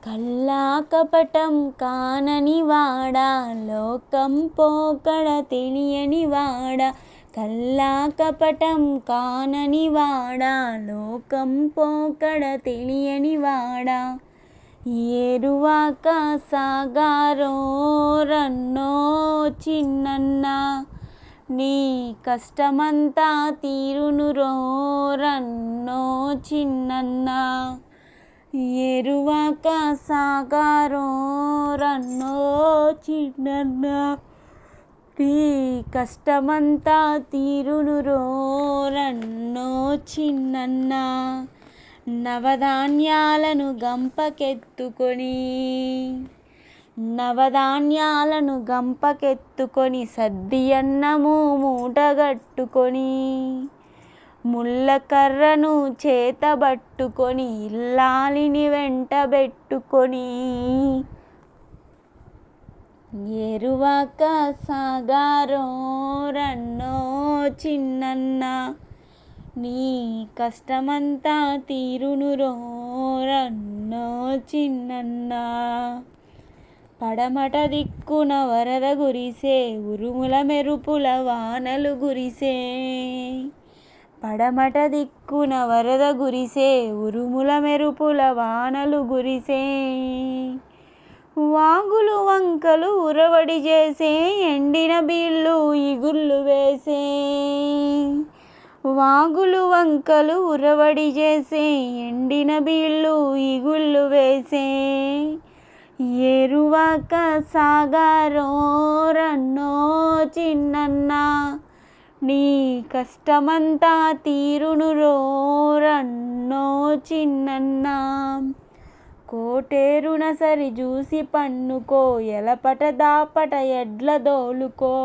కల్లా కపటం కానని వాడా, లోకం పోకడ తెలియని వాడా. కల్లా కపటం కానని వాడా, లోకం పోకడ తెలియని వాడా. ఏరువాక సాగారో రన్నో చిన్నన్నా, నీ కష్టమంతా తీరునురో రన్నో చిన్నన్నా. ఏరువాక సాగారో రన్నో చిన్నన్నా, నీ కష్టమంతా తీరునురో రన్నో చిన్నన్నా. నవధాన్యాలను గంపకెత్తుకొని, నవధాన్యాలను గంపకెత్తుకొని, సద్ది అన్నము మూటగట్టుకొని, ముళ్ళకర్రను చేతబట్టుకొని, ఇల్లాలిని వెంటబెట్టుకొని. ఏరువాక సాగారో రన్నో చిన్నన్నా, నీ కష్టమంతా తీరునురో రన్నో చిన్నన్నా. పడమట దిక్కున వరద గురిసే, ఉరుముల మెరుపుల వానలు గురిసే. పడమట దిక్కున వరద గురిసే, ఉరుముల మెరుపుల వానలు గురిసే. వాగులు వంకలు ఉరవడి చేసే, ఎండిన బీళ్ళు ఇగుళ్ళు వేసే. వాగులు వంకలు ఉరవడి చేసే, ఎండిన బీళ్ళు ఇగుళ్ళు వేసే. ఏరువాక సాగారో రన్నో చిన్నన్నా, నీ కష్టమంతా తీరునురో రన్నో చిన్నన్నా. కోటేరున సరి చూసి పన్నుకో, ఎలపట దాపట ఎడ్ల దోలుకో.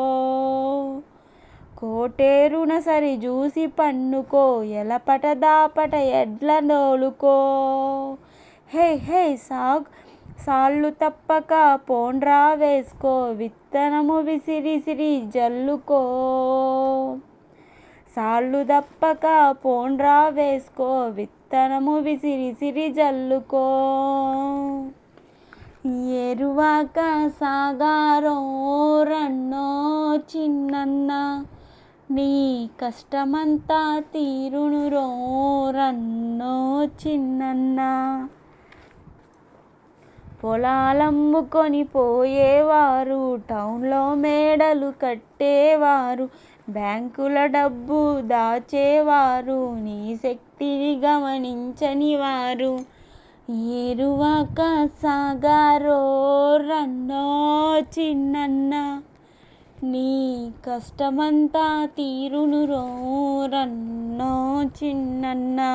కోటేరున సరి చూసి పన్నుకో, ఎలపట దాపట ఎడ్ల దోలుకో. హే హే సాళ్ళు తప్పక పోండ్రా వేసుకో, విత్తనము విసిరిసిరి జల్లుకో. సాళ్ళు తప్పక పోండ్రా వేసుకో, విత్తనము విసిరిసిరి జల్లుకో. ఏరువాక సాగారో రన్నో చిన్నన్నా, నీ కష్టమంతా తీరునురో రన్నో చిన్నన్నా. పొలాలమ్ముకొని పోయేవారు, టౌన్లో మేడలు కట్టేవారు, బ్యాంకుల డబ్బు దాచేవారు, నీ శక్తిని గమనించని వారు. ఏరువాక సాగారో రన్నో చిన్నన్నా, నీ కష్టమంతా తీరునురో రన్నో చిన్నన్నా.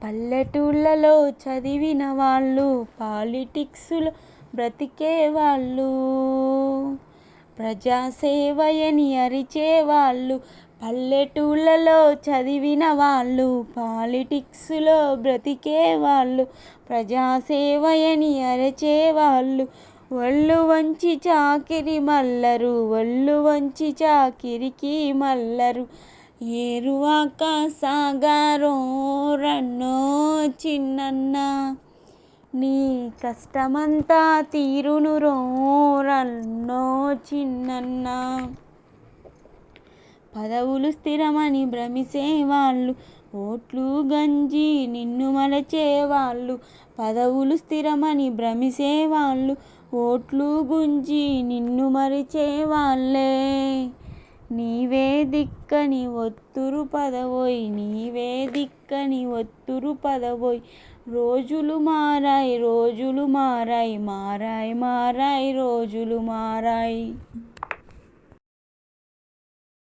పల్లెటూళ్ళలో చదివిన వాళ్ళు, పాలిటిక్స్లో బ్రతికేవాళ్ళు, ప్రజాసేవయని అరిచేవాళ్ళు. పల్లెటూళ్ళలో చదివిన వాళ్ళు, పాలిటిక్స్లో బ్రతికేవాళ్ళు, ప్రజాసేవయని అరిచేవాళ్ళు. ఒళ్ళు వంచి చాకిరి మల్లరు, ఒళ్ళు వంచి చాకిరికి మల్లరు. ఏరువాక సాగారో రన్నో చిన్నన్నా, నీ కష్టమంతా తీరునురో రన్నో చిన్నన్నా. పదవులు స్థిరమని భ్రమిసేవాళ్ళు, ఓట్లు గంజి నిన్ను మలచేవాళ్ళు. పదవులు స్థిరమని భ్రమిసేవాళ్ళు, ఓట్లు గుంజి నిన్ను మరిచేవాళ్ళే. నీవే దిక్కని ఒత్తురు పదవోయ్, నీవే దిక్కని ఒత్తురు పదవోయ్. రోజులు మారాయి, రోజులు మారాయి, మారాయి మారాయి రోజులు మారాయి.